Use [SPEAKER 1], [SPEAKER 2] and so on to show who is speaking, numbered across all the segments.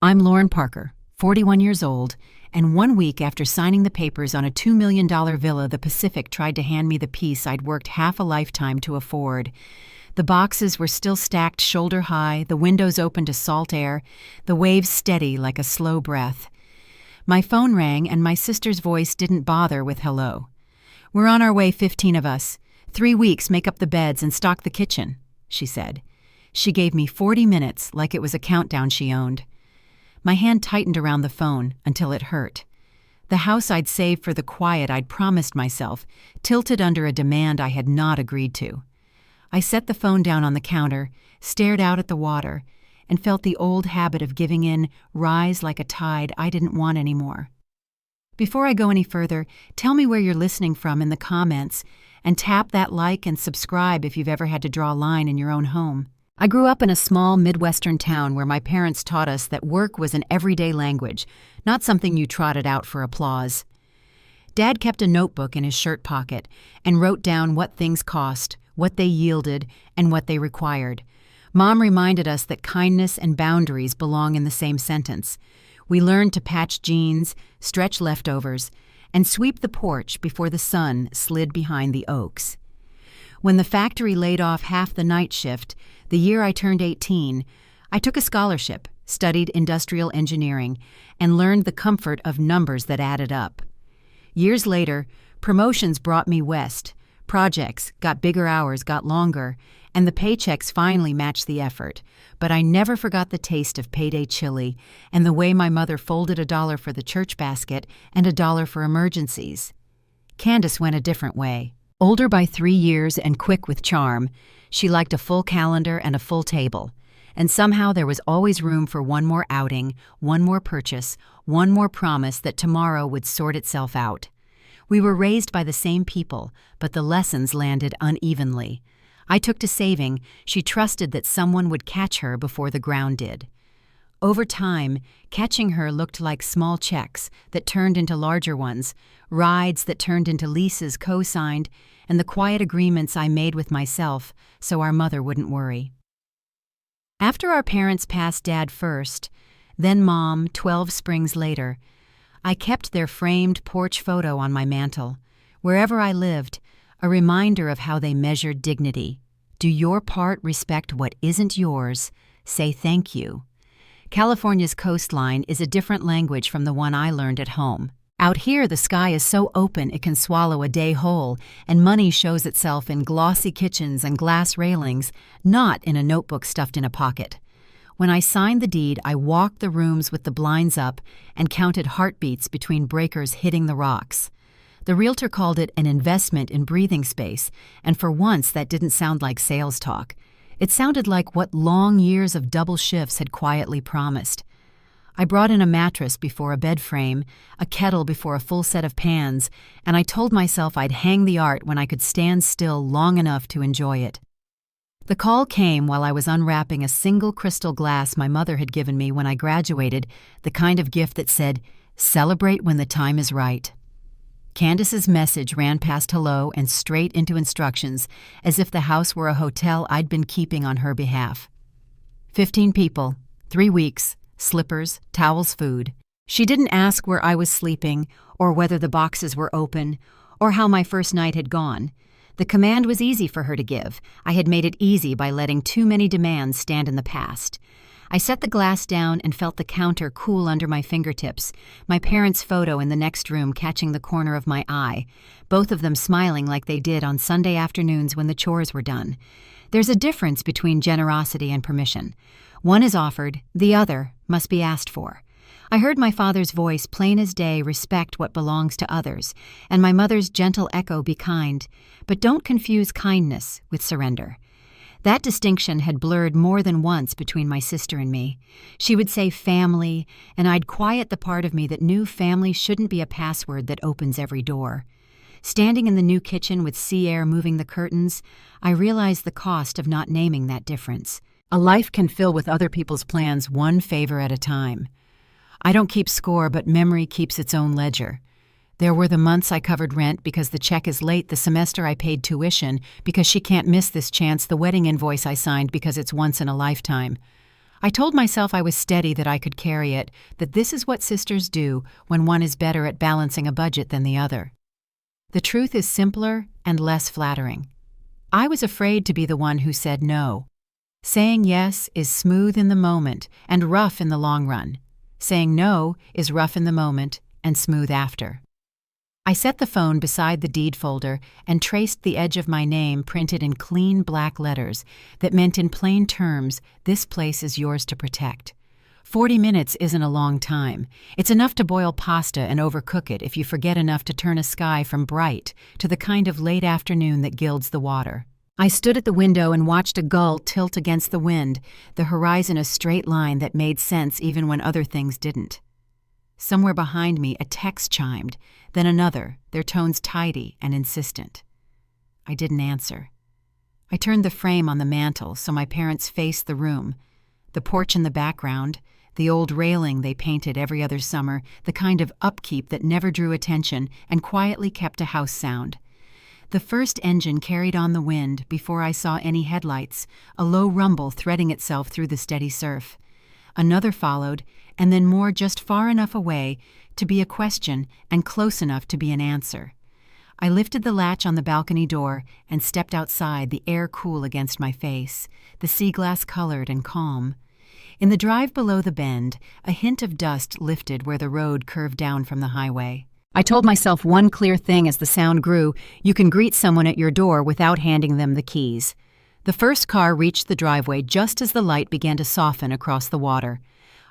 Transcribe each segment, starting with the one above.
[SPEAKER 1] I'm Lauren Parker, 41 years old, and 1 week after signing the papers on a $2 million villa, the Pacific tried to hand me the piece I'd worked half a lifetime to afford. The boxes were still stacked shoulder high, the windows open to salt air, the waves steady like a slow breath. My phone rang and my sister's voice didn't bother with hello. "We're on our way, 15 of us. 3 weeks, make up the beds and stock the kitchen," she said. She gave me 40 minutes like it was a countdown she owned. My hand tightened around the phone until it hurt. The house I'd saved for the quiet I'd promised myself tilted under a demand I had not agreed to. I set the phone down on the counter, stared out at the water, and felt the old habit of giving in rise like a tide I didn't want anymore. Before I go any further, tell me where you're listening from in the comments, and tap that like and subscribe if you've ever had to draw a line in your own home. I grew up in a small Midwestern town where my parents taught us that work was an everyday language, not something you trotted out for applause. Dad kept a notebook in his shirt pocket and wrote down what things cost, what they yielded, and what they required. Mom reminded us that kindness and boundaries belong in the same sentence. We learned to patch jeans, stretch leftovers, and sweep the porch before the sun slid behind the oaks. When the factory laid off half the night shift, the year I turned 18, I took a scholarship, studied industrial engineering, and learned the comfort of numbers that added up. Years later, promotions brought me west. Projects got bigger, hours got longer, and the paychecks finally matched the effort. But I never forgot the taste of payday chili and the way my mother folded $1 for the church basket and $1 for emergencies. Candace went a different way. Older by 3 years and quick with charm, she liked a full calendar and a full table. And somehow there was always room for one more outing, one more purchase, one more promise that tomorrow would sort itself out. We were raised by the same people, but the lessons landed unevenly. I took to saving. She trusted that someone would catch her before the ground did. Over time, catching her looked like small checks that turned into larger ones, rides that turned into leases co-signed, and the quiet agreements I made with myself so our mother wouldn't worry. After our parents passed Dad first, then Mom 12 springs later, I kept their framed porch photo on my mantel. Wherever I lived, a reminder of how they measured dignity. Do your part, respect what isn't yours, say thank you. California's coastline is a different language from the one I learned at home. Out here, the sky is so open it can swallow a day whole, and money shows itself in glossy kitchens and glass railings, not in a notebook stuffed in a pocket. When I signed the deed, I walked the rooms with the blinds up and counted heartbeats between breakers hitting the rocks. The realtor called it an investment in breathing space, and for once that didn't sound like sales talk. It sounded like what long years of double shifts had quietly promised. I brought in a mattress before a bed frame, a kettle before a full set of pans, and I told myself I'd hang the art when I could stand still long enough to enjoy it. The call came while I was unwrapping a single crystal glass my mother had given me when I graduated, the kind of gift that said, "Celebrate when the time is right." Candace's message ran past hello and straight into instructions, as if the house were a hotel I'd been keeping on her behalf. 15 people, 3 weeks, slippers, towels, food. She didn't ask where I was sleeping, or whether the boxes were open, or how my first night had gone. The command was easy for her to give. I had made it easy by letting too many demands stand in the past. I set the glass down and felt the counter cool under my fingertips, my parents' photo in the next room catching the corner of my eye, both of them smiling like they did on Sunday afternoons when the chores were done. There's a difference between generosity and permission. One is offered, the other must be asked for. I heard my father's voice plain as day, respect what belongs to others, and my mother's gentle echo, be kind, but don't confuse kindness with surrender. That distinction had blurred more than once between my sister and me. She would say family, and I'd quiet the part of me that knew family shouldn't be a password that opens every door. Standing in the new kitchen with sea air moving the curtains, I realized the cost of not naming that difference. A life can fill with other people's plans one favor at a time. I don't keep score, but memory keeps its own ledger. There were the months I covered rent because the check is late, the semester I paid tuition because she can't miss this chance, the wedding invoice I signed because it's once in a lifetime. I told myself I was steady, that I could carry it, that this is what sisters do when one is better at balancing a budget than the other. The truth is simpler and less flattering. I was afraid to be the one who said no. Saying yes is smooth in the moment and rough in the long run. Saying no is rough in the moment and smooth after. I set the phone beside the deed folder and traced the edge of my name printed in clean black letters that meant in plain terms, this place is yours to protect. 40 minutes isn't a long time. It's enough to boil pasta and overcook it if you forget enough to turn a sky from bright to the kind of late afternoon that gilds the water. I stood at the window and watched a gull tilt against the wind, the horizon a straight line that made sense even when other things didn't. Somewhere behind me, a text chimed, then another, their tones tidy and insistent. I didn't answer. I turned the frame on the mantel so my parents faced the room. The porch in the background, the old railing they painted every other summer, the kind of upkeep that never drew attention and quietly kept a house sound. The first engine carried on the wind before I saw any headlights, a low rumble threading itself through the steady surf. Another followed, and then more just far enough away to be a question and close enough to be an answer. I lifted the latch on the balcony door and stepped outside, the air cool against my face, the sea glass colored and calm. In the drive below the bend, a hint of dust lifted where the road curved down from the highway. I told myself one clear thing as the sound grew: you can greet someone at your door without handing them the keys. The first car reached the driveway just as the light began to soften across the water.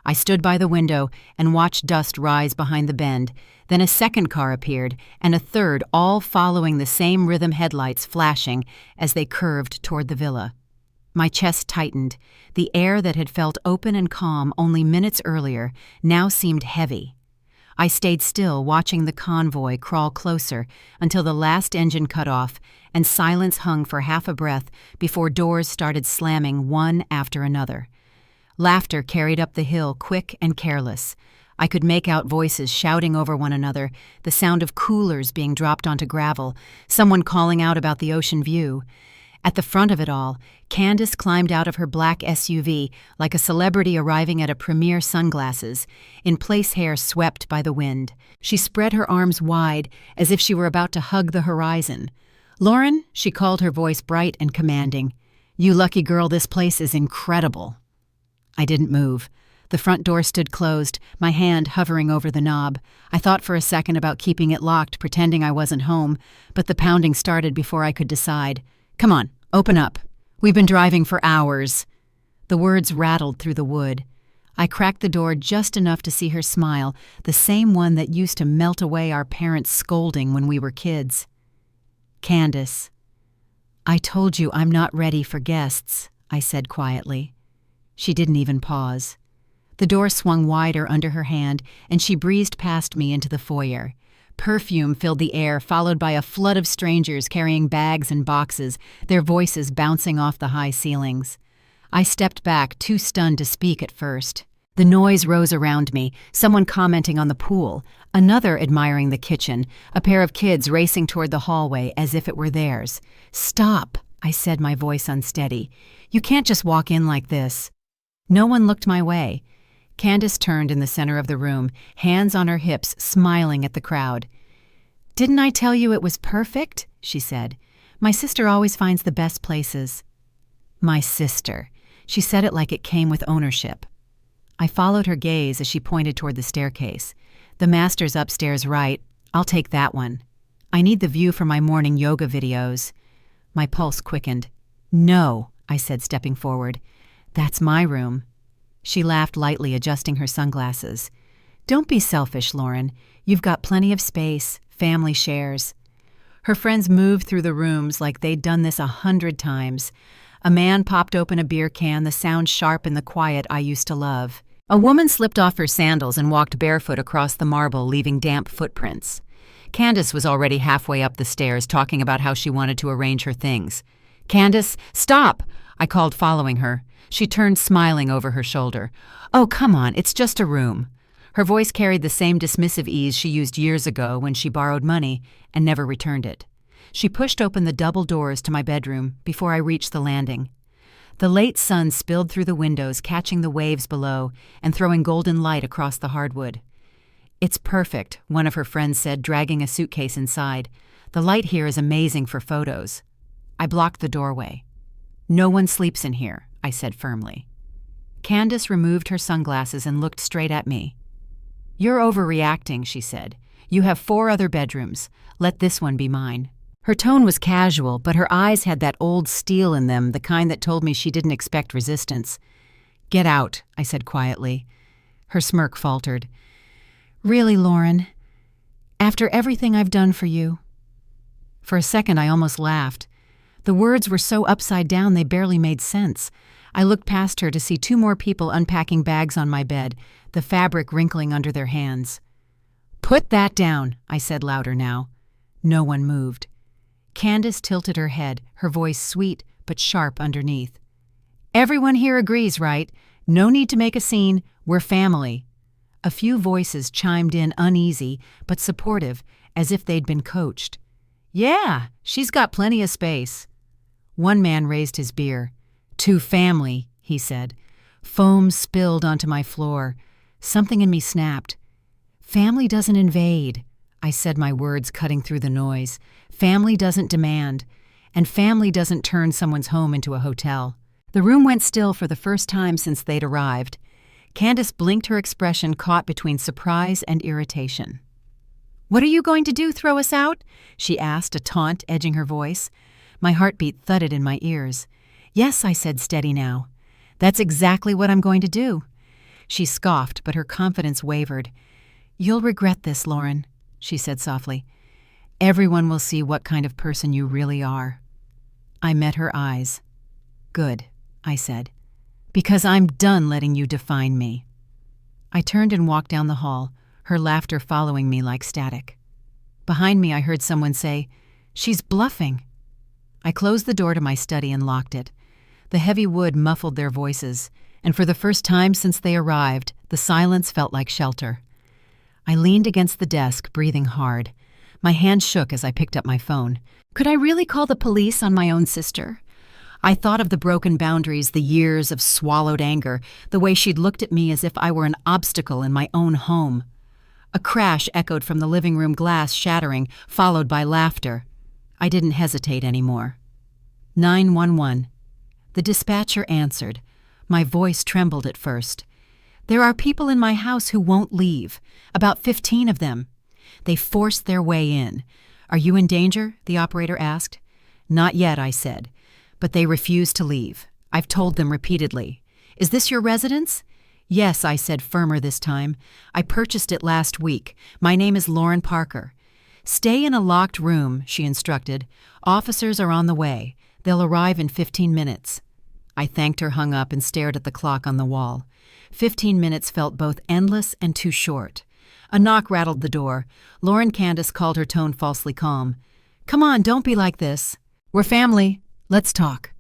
[SPEAKER 1] I stood by the window and watched dust rise behind the bend. Then a second car appeared, and a third, all following the same rhythm, headlights flashing as they curved toward the villa. My chest tightened. The air that had felt open and calm only minutes earlier now seemed heavy. I stayed still, watching the convoy crawl closer until the last engine cut off and silence hung for half a breath before doors started slamming one after another. Laughter carried up the hill, quick and careless. I could make out voices shouting over one another, the sound of coolers being dropped onto gravel, someone calling out about the ocean view. At the front of it all, Candace climbed out of her black SUV like a celebrity arriving at a premiere sunglasses, in place hair swept by the wind. She spread her arms wide as if she were about to hug the horizon. "Lauren," she called, her voice bright and commanding. "You lucky girl, this place is incredible." I didn't move. The front door stood closed, my hand hovering over the knob. I thought for a second about keeping it locked, pretending I wasn't home, but the pounding started before I could decide. "Come on, open up. We've been driving for hours." The words rattled through the wood. I cracked the door just enough to see her smile, the same one that used to melt away our parents' scolding when we were kids. "Candace, I told you I'm not ready for guests," I said quietly. She didn't even pause. The door swung wider under her hand, and she breezed past me into the foyer. Perfume filled the air, followed by a flood of strangers carrying bags and boxes, their voices bouncing off the high ceilings. I stepped back, too stunned to speak at first. The noise rose around me, someone commenting on the pool, another admiring the kitchen, a pair of kids racing toward the hallway as if it were theirs. "Stop," I said, my voice unsteady. "You can't just walk in like this." No one looked my way. Candace turned in the center of the room, hands on her hips, smiling at the crowd. "Didn't I tell you it was perfect?" she said. "My sister always finds the best places." My sister. She said it like it came with ownership. I followed her gaze as she pointed toward the staircase. "The master's upstairs, right? I'll take that one. I need the view for my morning yoga videos." My pulse quickened. "No," I said, stepping forward. "That's my room." She laughed lightly, adjusting her sunglasses. "Don't be selfish, Lauren. You've got plenty of space. Family shares." Her friends moved through the rooms like they'd done this 100 times. A man popped open a beer can, the sound sharp in the quiet I used to love. A woman slipped off her sandals and walked barefoot across the marble, leaving damp footprints. Candace was already halfway up the stairs, talking about how she wanted to arrange her things. "Candace, stop!" I called, following her. She turned, smiling over her shoulder. "Oh, come on, it's just a room." Her voice carried the same dismissive ease she used years ago when she borrowed money and never returned it. She pushed open the double doors to my bedroom before I reached the landing. The late sun spilled through the windows, catching the waves below and throwing golden light across the hardwood. "It's perfect," one of her friends said, dragging a suitcase inside. "The light here is amazing for photos." I blocked the doorway. "No one sleeps in here," I said firmly. Candace removed her sunglasses and looked straight at me. "You're overreacting," she said. "You have 4 other bedrooms. Let this one be mine." Her tone was casual, but her eyes had that old steel in them, the kind that told me she didn't expect resistance. "Get out," I said quietly. Her smirk faltered. "Really, Lauren? After everything I've done for you?" For a second, I almost laughed. The words were so upside down they barely made sense. I looked past her to see 2 more people unpacking bags on my bed, the fabric wrinkling under their hands. "Put that down," I said louder now. No one moved. Candace tilted her head, her voice sweet but sharp underneath. "Everyone here agrees, right? No need to make a scene. We're family." A few voices chimed in, uneasy but supportive, as if they'd been coached. "Yeah, she's got plenty of space." One man raised his beer. "To family," he said. Foam spilled onto my floor. Something in me snapped. "Family doesn't invade," I said, my words cutting through the noise. "Family doesn't demand. And family doesn't turn someone's home into a hotel." The room went still for the first time since they'd arrived. Candace blinked, her expression caught between surprise and irritation. "What are you going to do, throw us out?" she asked, a taunt edging her voice. My heartbeat thudded in my ears. "Yes," I said, steady now. "That's exactly what I'm going to do." She scoffed, but her confidence wavered. "You'll regret this, Lauren," she said softly. "Everyone will see what kind of person you really are." I met her eyes. "Good," I said, "because I'm done letting you define me." I turned and walked down the hall, her laughter following me like static. Behind me I heard someone say, "She's bluffing." I closed the door to my study and locked it. The heavy wood muffled their voices, and for the first time since they arrived, the silence felt like shelter. I leaned against the desk, breathing hard. My hand shook as I picked up my phone. Could I really call the police on my own sister? I thought of the broken boundaries, the years of swallowed anger, the way she'd looked at me as if I were an obstacle in my own home. A crash echoed from the living room glass shattering, followed by laughter. I didn't hesitate anymore. 911. The dispatcher answered. My voice trembled at first. "There are people in my house who won't leave. About 15 of them. They forced their way in." "Are you in danger?" the operator asked. "Not yet," I said. "But they refuse to leave. I've told them repeatedly." "Is this your residence?" "Yes," I said, firmer this time. "I purchased it last week. My name is Lauren Parker." "Stay in a locked room," she instructed. "Officers are on the way. They'll arrive in 15 minutes. I thanked her, hung up, and stared at the clock on the wall. 15 minutes felt both endless and too short. A knock rattled the door. Lauren Candace called, her tone falsely calm. "Come on, don't be like this. We're family. Let's talk."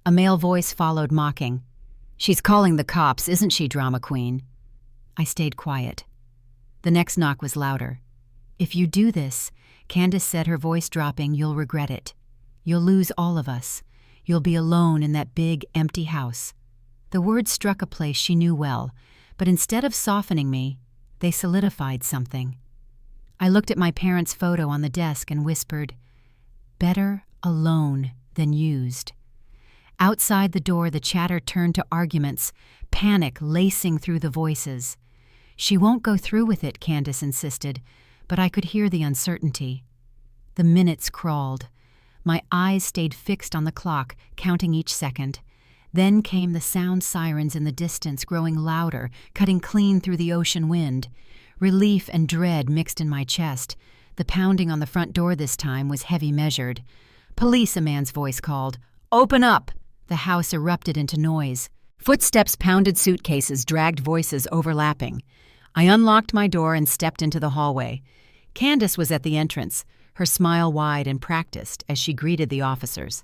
[SPEAKER 1] A male voice followed, mocking. "She's calling the cops, isn't she, drama queen?" I stayed quiet. The next knock was louder. "If you do this," Candace said, her voice dropping, "you'll regret it. You'll lose all of us. You'll be alone in that big, empty house." The words struck a place she knew well, but instead of softening me, they solidified something. I looked at my parents' photo on the desk and whispered, "Better alone than used." Outside the door, the chatter turned to arguments, panic lacing through the voices. "She won't go through with it," Candace insisted, but I could hear the uncertainty. The minutes crawled. My eyes stayed fixed on the clock, counting each second. Then came the sound sirens in the distance, growing louder, cutting clean through the ocean wind. Relief and dread mixed in my chest. The pounding on the front door this time was heavy measured. "Police," a man's voice called. "Open up!" The house erupted into noise. Footsteps pounded suitcases, dragged voices overlapping. I unlocked my door and stepped into the hallway. Candace was at the entrance, her smile wide and practiced as she greeted the officers.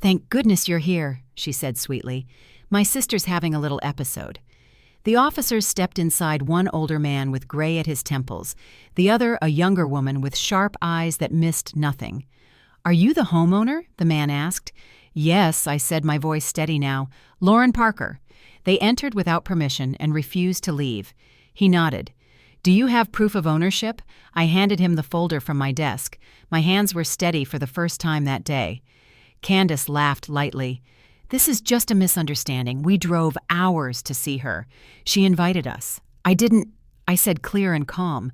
[SPEAKER 1] "Thank goodness you're here," she said sweetly. "My sister's having a little episode." The officers stepped inside, one older man with gray at his temples, the other a younger woman with sharp eyes that missed nothing. "Are you the homeowner?" the man asked. "Yes," I said, my voice steady now. "Lauren Parker." They entered without permission and refused to leave. He nodded. "Do you have proof of ownership?" I handed him the folder from my desk. My hands were steady for the first time that day. Candace laughed lightly. "This is just a misunderstanding. We drove hours to see her. She invited us." "I didn't," I said, clear and calm.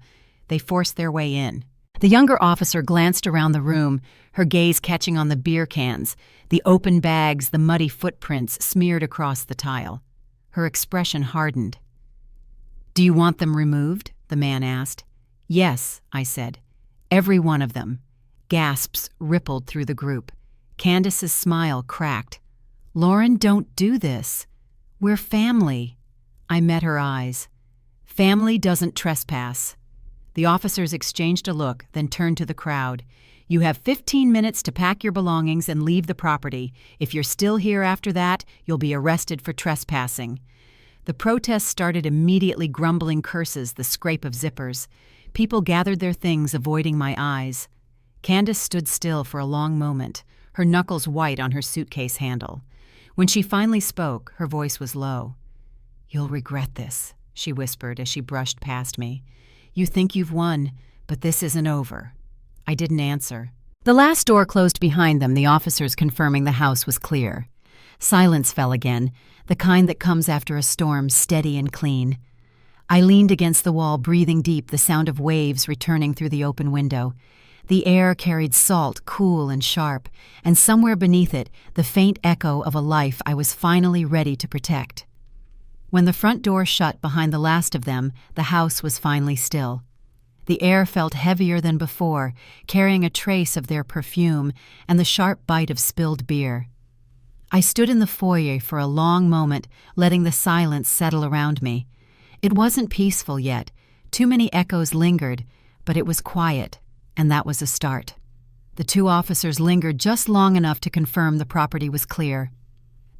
[SPEAKER 1] They forced their way in. The younger officer glanced around the room, her gaze catching on the beer cans, the open bags, the muddy footprints smeared across the tile. Her expression hardened. "Do you want them removed?" the man asked. "Yes," I said. "Every one of them." Gasps rippled through the group. Candace's smile cracked. "Lauren, don't do this. We're family." I met her eyes. "Family doesn't trespass." The officers exchanged a look, then turned to the crowd. "You have 15 minutes to pack your belongings and leave the property. If you're still here after that, you'll be arrested for trespassing." The protest started immediately, grumbling curses, the scrape of zippers. People gathered their things, avoiding my eyes. Candace stood still for a long moment, her knuckles white on her suitcase handle. When she finally spoke, her voice was low. "You'll regret this," she whispered as she brushed past me. "You think you've won, but this isn't over." I didn't answer. The last door closed behind them, the officers confirming the house was clear. Silence fell again, the kind that comes after a storm, steady and clean. I leaned against the wall, breathing deep, the sound of waves returning through the open window. The air carried salt, cool and sharp, and somewhere beneath it, the faint echo of a life I was finally ready to protect. When the front door shut behind the last of them, the house was finally still. The air felt heavier than before, carrying a trace of their perfume and the sharp bite of spilled beer. I stood in the foyer for a long moment, letting the silence settle around me. It wasn't peaceful yet. Too many echoes lingered, but it was quiet, and that was a start. The two officers lingered just long enough to confirm the property was clear.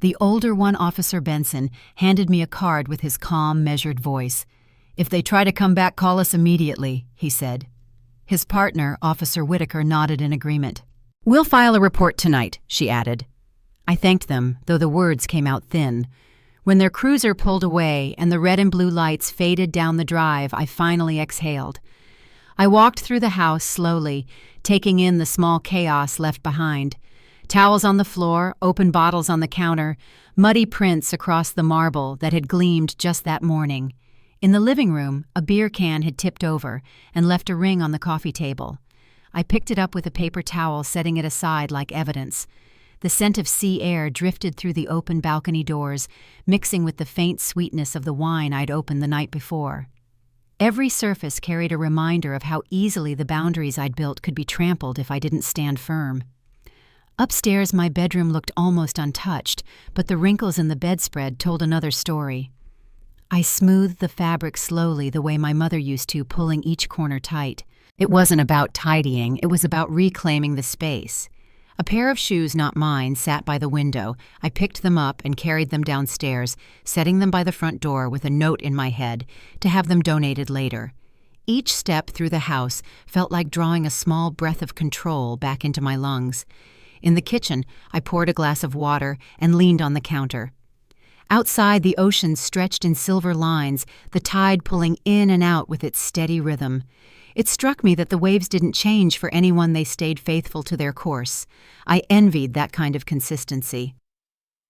[SPEAKER 1] The older one, Officer Benson, handed me a card with his calm, measured voice. "If they try to come back, call us immediately," he said. His partner, Officer Whitaker, nodded in agreement. "We'll file a report tonight," she added. I thanked them, though the words came out thin. When their cruiser pulled away and the red and blue lights faded down the drive, I finally exhaled. I walked through the house slowly, taking in the small chaos left behind. Towels on the floor, open bottles on the counter, muddy prints across the marble that had gleamed just that morning. In the living room, a beer can had tipped over and left a ring on the coffee table. I picked it up with a paper towel, setting it aside like evidence. The scent of sea air drifted through the open balcony doors, mixing with the faint sweetness of the wine I'd opened the night before. Every surface carried a reminder of how easily the boundaries I'd built could be trampled if I didn't stand firm. Upstairs, my bedroom looked almost untouched, but the wrinkles in the bedspread told another story. I smoothed the fabric slowly, the way my mother used to, pulling each corner tight. It wasn't about tidying, it was about reclaiming the space. A pair of shoes, not mine, sat by the window. I picked them up and carried them downstairs, setting them by the front door with a note in my head to have them donated later. Each step through the house felt like drawing a small breath of control back into my lungs. In the kitchen, I poured a glass of water and leaned on the counter. Outside, the ocean stretched in silver lines, the tide pulling in and out with its steady rhythm. It struck me that the waves didn't change for anyone; they stayed faithful to their course. I envied that kind of consistency.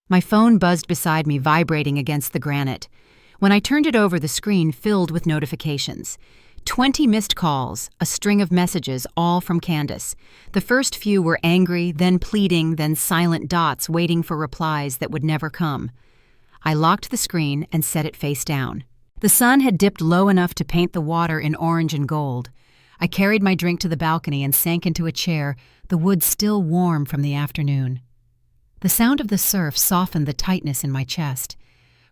[SPEAKER 1] My phone buzzed beside me, vibrating against the granite. When I turned it over, the screen filled with notifications. 20 missed calls, a string of messages, all from Candace. The first few were angry, then pleading, then silent dots waiting for replies that would never come. I locked the screen and set it face down. The sun had dipped low enough to paint the water in orange and gold. I carried my drink to the balcony and sank into a chair, the wood still warm from the afternoon. The sound of the surf softened the tightness in my chest.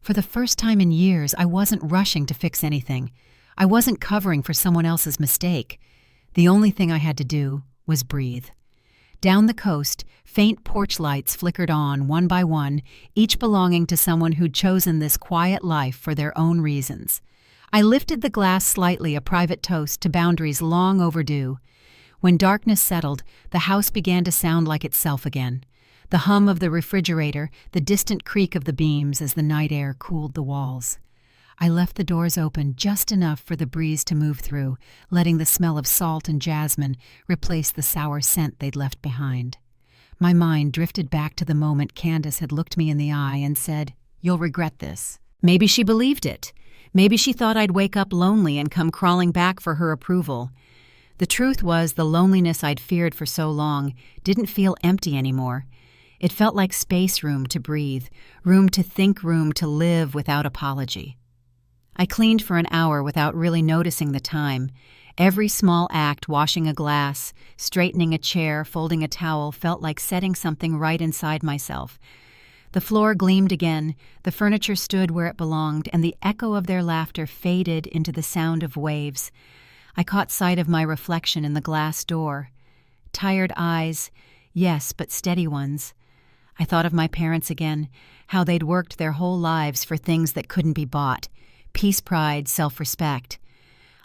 [SPEAKER 1] For the first time in years, I wasn't rushing to fix anything. I wasn't covering for someone else's mistake. The only thing I had to do was breathe. Down the coast, faint porch lights flickered on, one by one, each belonging to someone who'd chosen this quiet life for their own reasons. I lifted the glass slightly, a private toast to boundaries long overdue. When darkness settled, the house began to sound like itself again. The hum of the refrigerator, the distant creak of the beams as the night air cooled the walls. I left the doors open just enough for the breeze to move through, letting the smell of salt and jasmine replace the sour scent they'd left behind. My mind drifted back to the moment Candace had looked me in the eye and said, "You'll regret this." Maybe she believed it. Maybe she thought I'd wake up lonely and come crawling back for her approval. The truth was, the loneliness I'd feared for so long didn't feel empty anymore. It felt like space room to breathe, room to think, room to live without apology. I cleaned for an hour without really noticing the time. Every small act, washing a glass, straightening a chair, folding a towel, felt like setting something right inside myself. The floor gleamed again, the furniture stood where it belonged, and the echo of their laughter faded into the sound of waves. I caught sight of my reflection in the glass door. Tired eyes, yes, but steady ones. I thought of my parents again, how they'd worked their whole lives for things that couldn't be bought. Peace, pride, self-respect.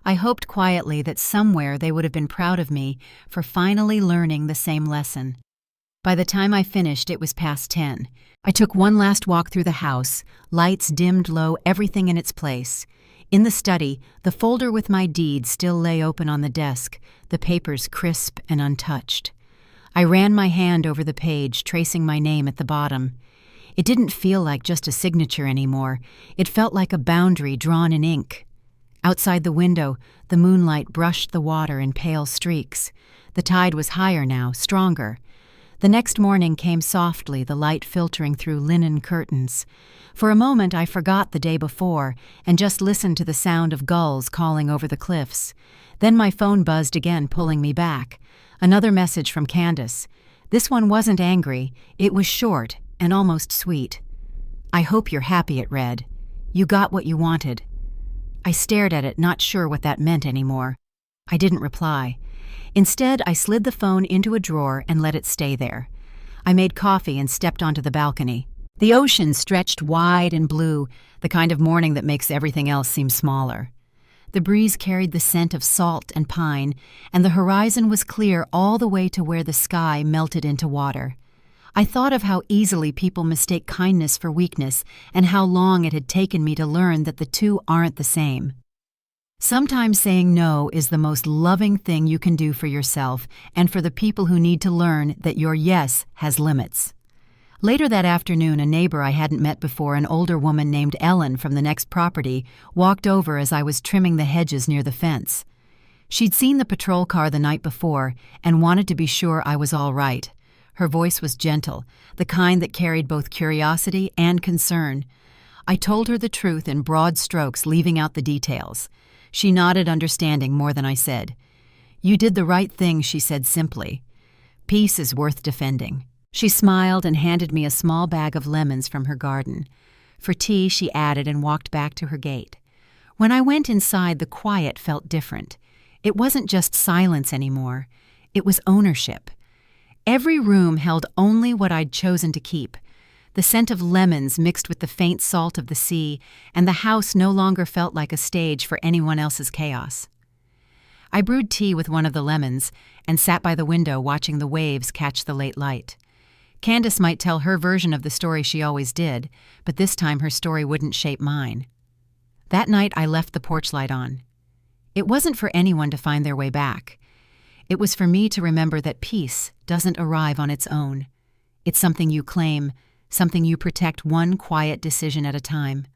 [SPEAKER 1] I hoped quietly that somewhere they would have been proud of me for finally learning the same lesson. By the time I finished, it was past 10. I took one last walk through the house, lights dimmed low, everything in its place. In the study, the folder with my deeds still lay open on the desk, the papers crisp and untouched. I ran my hand over the page, tracing my name at the bottom. It didn't feel like just a signature anymore. It felt like a boundary drawn in ink. Outside the window, the moonlight brushed the water in pale streaks. The tide was higher now, stronger. The next morning came softly, the light filtering through linen curtains. For a moment I forgot the day before and just listened to the sound of gulls calling over the cliffs. Then my phone buzzed again, pulling me back. Another message from Candace. This one wasn't angry. It was short and almost sweet. "I hope you're happy," it read. "You got what you wanted." I stared at it, not sure what that meant anymore. I didn't reply. Instead, I slid the phone into a drawer and let it stay there. I made coffee and stepped onto the balcony. The ocean stretched wide and blue, the kind of morning that makes everything else seem smaller. The breeze carried the scent of salt and pine, and the horizon was clear all the way to where the sky melted into water. I thought of how easily people mistake kindness for weakness and how long it had taken me to learn that the two aren't the same. Sometimes saying no is the most loving thing you can do for yourself and for the people who need to learn that your yes has limits. Later that afternoon, a neighbor I hadn't met before, an older woman named Ellen from the next property, walked over as I was trimming the hedges near the fence. She'd seen the patrol car the night before and wanted to be sure I was all right. Her voice was gentle, the kind that carried both curiosity and concern. I told her the truth in broad strokes, leaving out the details. She nodded, understanding more than I said. "You did the right thing," she said simply. "Peace is worth defending." She smiled and handed me a small bag of lemons from her garden. For tea, she added and walked back to her gate. When I went inside, the quiet felt different. It wasn't just silence anymore. It was ownership. Every room held only what I'd chosen to keep. The scent of lemons mixed with the faint salt of the sea, and the house no longer felt like a stage for anyone else's chaos. I brewed tea with one of the lemons and sat by the window watching the waves catch the late light. Candace might tell her version of the story she always did, but this time her story wouldn't shape mine. That night I left the porch light on. It wasn't for anyone to find their way back. It was for me to remember that peace doesn't arrive on its own. It's something you claim, something you protect one quiet decision at a time.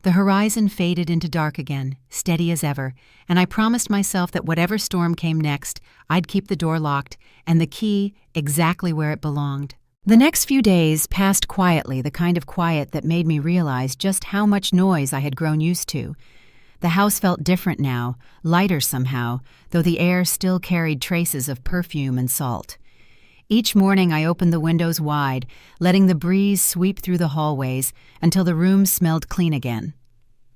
[SPEAKER 1] The horizon faded into dark again, steady as ever, and I promised myself that whatever storm came next, I'd keep the door locked and the key exactly where it belonged. The next few days passed quietly, the kind of quiet that made me realize just how much noise I had grown used to. The house felt different now, lighter somehow, though the air still carried traces of perfume and salt. Each morning I opened the windows wide, letting the breeze sweep through the hallways until the room smelled clean again.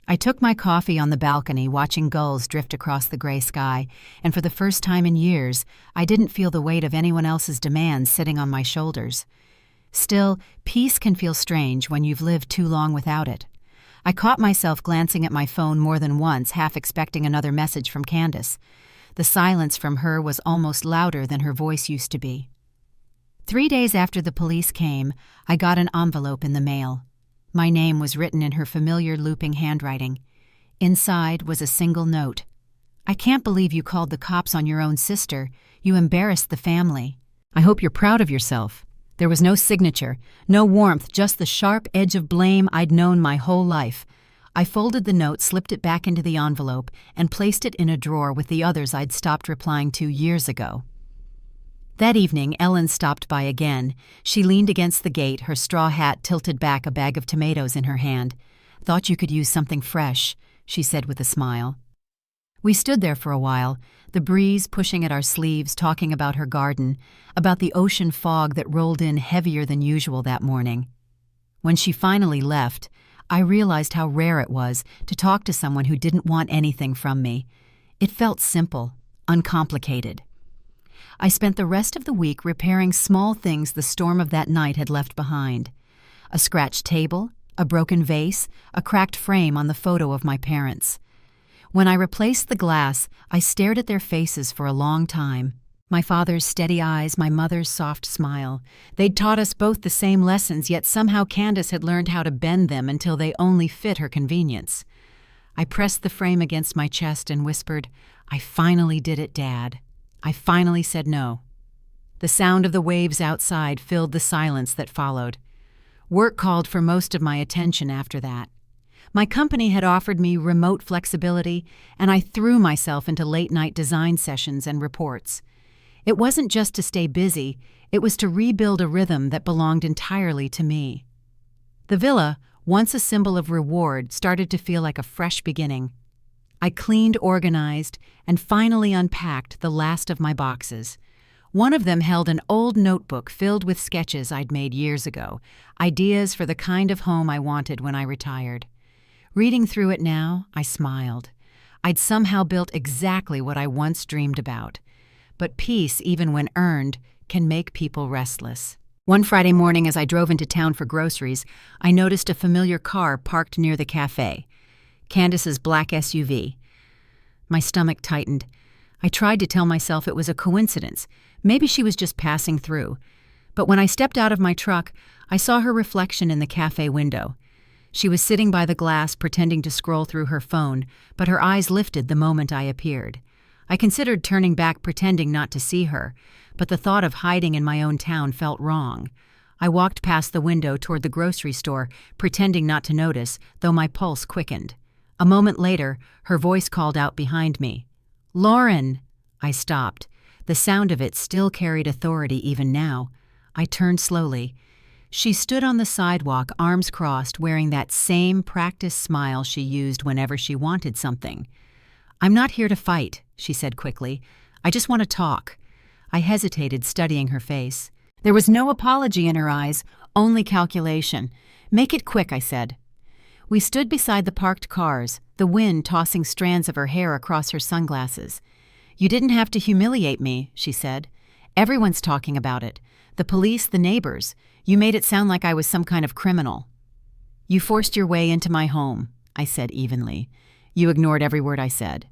[SPEAKER 1] I took my coffee on the balcony, watching gulls drift across the gray sky, and for the first time in years, I didn't feel the weight of anyone else's demands sitting on my shoulders. Still, peace can feel strange when you've lived too long without it. I caught myself glancing at my phone more than once, half expecting another message from Candace. The silence from her was almost louder than her voice used to be. 3 days after the police came, I got an envelope in the mail. My name was written in her familiar looping handwriting. Inside was a single note. "I can't believe you called the cops on your own sister. You embarrassed the family. I hope you're proud of yourself." There was no signature, no warmth, just the sharp edge of blame I'd known my whole life. I folded the note, slipped it back into the envelope, and placed it in a drawer with the others I'd stopped replying to years ago. That evening, Ellen stopped by again. She leaned against the gate, her straw hat tilted back, a bag of tomatoes in her hand. "Thought you could use something fresh," she said with a smile. We stood there for a while, the breeze pushing at our sleeves, talking about her garden, about the ocean fog that rolled in heavier than usual that morning. When she finally left, I realized how rare it was to talk to someone who didn't want anything from me. It felt simple, uncomplicated. I spent the rest of the week repairing small things the storm of that night had left behind. A scratched table, a broken vase, a cracked frame on the photo of my parents. When I replaced the glass, I stared at their faces for a long time. My father's steady eyes, my mother's soft smile. They'd taught us both the same lessons, yet somehow Candace had learned how to bend them until they only fit her convenience. I pressed the frame against my chest and whispered, "I finally did it, Dad. I finally said no." The sound of the waves outside filled the silence that followed. Work called for most of my attention after that. My company had offered me remote flexibility, and I threw myself into late-night design sessions and reports. It wasn't just to stay busy, it was to rebuild a rhythm that belonged entirely to me. The villa, once a symbol of reward, started to feel like a fresh beginning. I cleaned, organized, and finally unpacked the last of my boxes. One of them held an old notebook filled with sketches I'd made years ago, ideas for the kind of home I wanted when I retired. Reading through it now, I smiled. I'd somehow built exactly what I once dreamed about. But peace, even when earned, can make people restless. One Friday morning as I drove into town for groceries, I noticed a familiar car parked near the cafe. Candace's black SUV. My stomach tightened. I tried to tell myself it was a coincidence. Maybe she was just passing through. But when I stepped out of my truck, I saw her reflection in the cafe window. She was sitting by the glass pretending to scroll through her phone, but her eyes lifted the moment I appeared. I considered turning back, pretending not to see her, but the thought of hiding in my own town felt wrong. I walked past the window toward the grocery store, pretending not to notice, though my pulse quickened. A moment later, her voice called out behind me. "Lauren!" I stopped. The sound of it still carried authority even now. I turned slowly. She stood on the sidewalk, arms crossed, wearing that same practiced smile she used whenever she wanted something. "I'm not here to fight," she said quickly. "I just want to talk." I hesitated, studying her face. There was no apology in her eyes, only calculation. "Make it quick," I said. We stood beside the parked cars, the wind tossing strands of her hair across her sunglasses. "You didn't have to humiliate me," she said. "Everyone's talking about it. The police, the neighbors. You made it sound like I was some kind of criminal." "You forced your way into my home," I said evenly. "You ignored every word I said."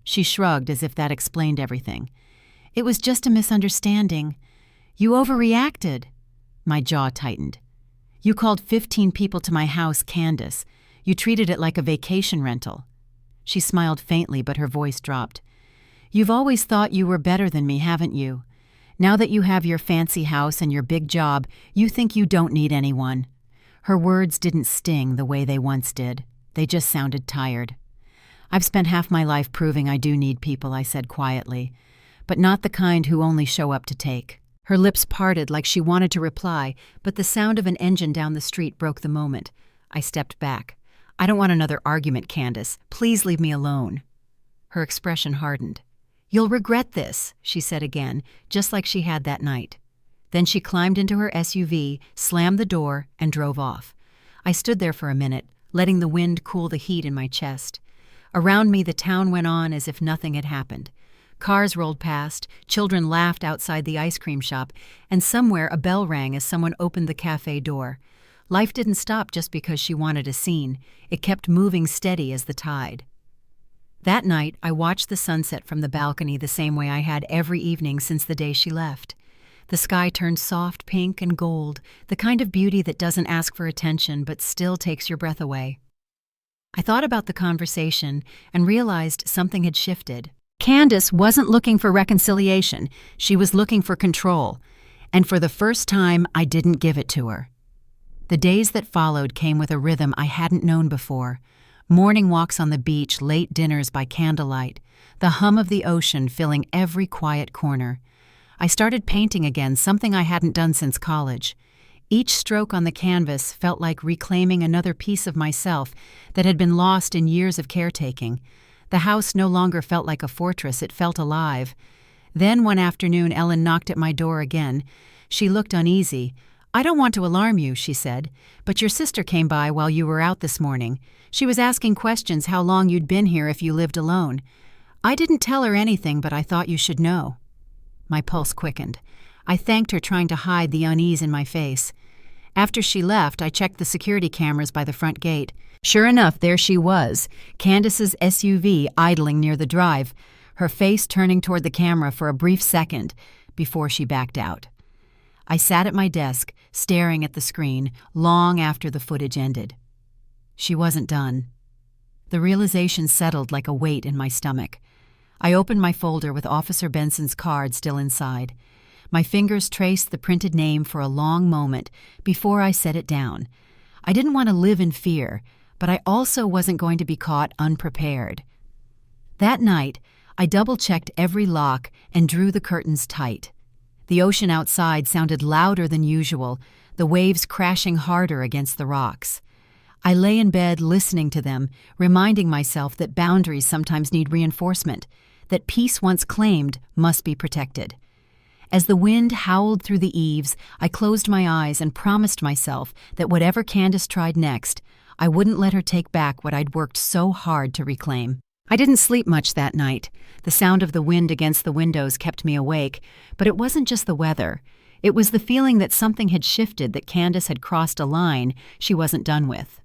[SPEAKER 1] She shrugged as if that explained everything. "It was just a misunderstanding. You overreacted." My jaw tightened. "You called 15 people to my house, Candace. You treated it like a vacation rental." She smiled faintly, but her voice dropped. "You've always thought you were better than me, haven't you? Now that you have your fancy house and your big job, you think you don't need anyone." Her words didn't sting the way they once did. They just sounded tired. "I've spent half my life proving I do need people," I said quietly, "but not the kind who only show up to take." Her lips parted like she wanted to reply, but the sound of an engine down the street broke the moment. I stepped back. "I don't want another argument, Candace. Please leave me alone." Her expression hardened. "You'll regret this," she said again, just like she had that night. Then she climbed into her SUV, slammed the door, and drove off. I stood there for a minute, letting the wind cool the heat in my chest. Around me, the town went on as if nothing had happened. Cars rolled past, children laughed outside the ice cream shop, and somewhere a bell rang as someone opened the cafe door. Life didn't stop just because she wanted a scene. It kept moving steady as the tide. That night, I watched the sunset from the balcony the same way I had every evening since the day she left. The sky turned soft pink and gold, the kind of beauty that doesn't ask for attention but still takes your breath away. I thought about the conversation and realized something had shifted. Candace wasn't looking for reconciliation, she was looking for control. And for the first time, I didn't give it to her. The days that followed came with a rhythm I hadn't known before. Morning walks on the beach, late dinners by candlelight, the hum of the ocean filling every quiet corner. I started painting again, something I hadn't done since college. Each stroke on the canvas felt like reclaiming another piece of myself that had been lost in years of caretaking. The house no longer felt like a fortress, it felt alive. Then one afternoon, Ellen knocked at my door again. She looked uneasy. "I don't want to alarm you," she said, "but your sister came by while you were out this morning. She was asking questions how long you'd been here if you lived alone. I didn't tell her anything, but I thought you should know." My pulse quickened. I thanked her, trying to hide the unease in my face. After she left, I checked the security cameras by the front gate. Sure enough, there she was, Candace's SUV idling near the drive, her face turning toward the camera for a brief second before she backed out. I sat at my desk, staring at the screen, long after the footage ended. She wasn't done. The realization settled like a weight in my stomach. I opened my folder with Officer Benson's card still inside. My fingers traced the printed name for a long moment before I set it down. I didn't want to live in fear, but I also wasn't going to be caught unprepared. That night, I double-checked every lock and drew the curtains tight. The ocean outside sounded louder than usual, the waves crashing harder against the rocks. I lay in bed listening to them, reminding myself that boundaries sometimes need reinforcement, that peace once claimed must be protected. As the wind howled through the eaves, I closed my eyes and promised myself that whatever Candace tried next, I wouldn't let her take back what I'd worked so hard to reclaim. I didn't sleep much that night. The sound of the wind against the windows kept me awake, but it wasn't just the weather. It was the feeling that something had shifted, that Candace had crossed a line she wasn't done with.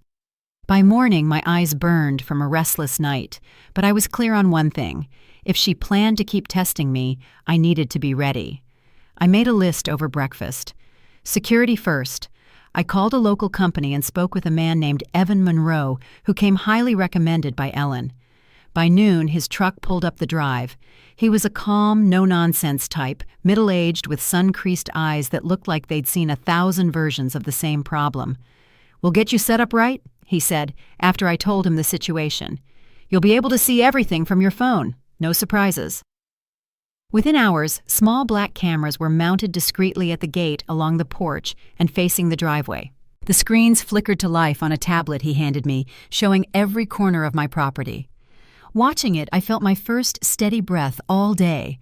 [SPEAKER 1] By morning, my eyes burned from a restless night, but I was clear on one thing. If she planned to keep testing me, I needed to be ready. I made a list over breakfast. Security first. I called a local company and spoke with a man named Evan Monroe, who came highly recommended by Ellen. By noon, his truck pulled up the drive. He was a calm, no-nonsense type, middle-aged with sun-creased eyes that looked like they'd seen 1,000 versions of the same problem. "We'll get you set up right," he said, after I told him the situation. "You'll be able to see everything from your phone. No surprises." Within hours, small black cameras were mounted discreetly at the gate along the porch and facing the driveway. The screens flickered to life on a tablet he handed me, showing every corner of my property. Watching it, I felt my first steady breath all day.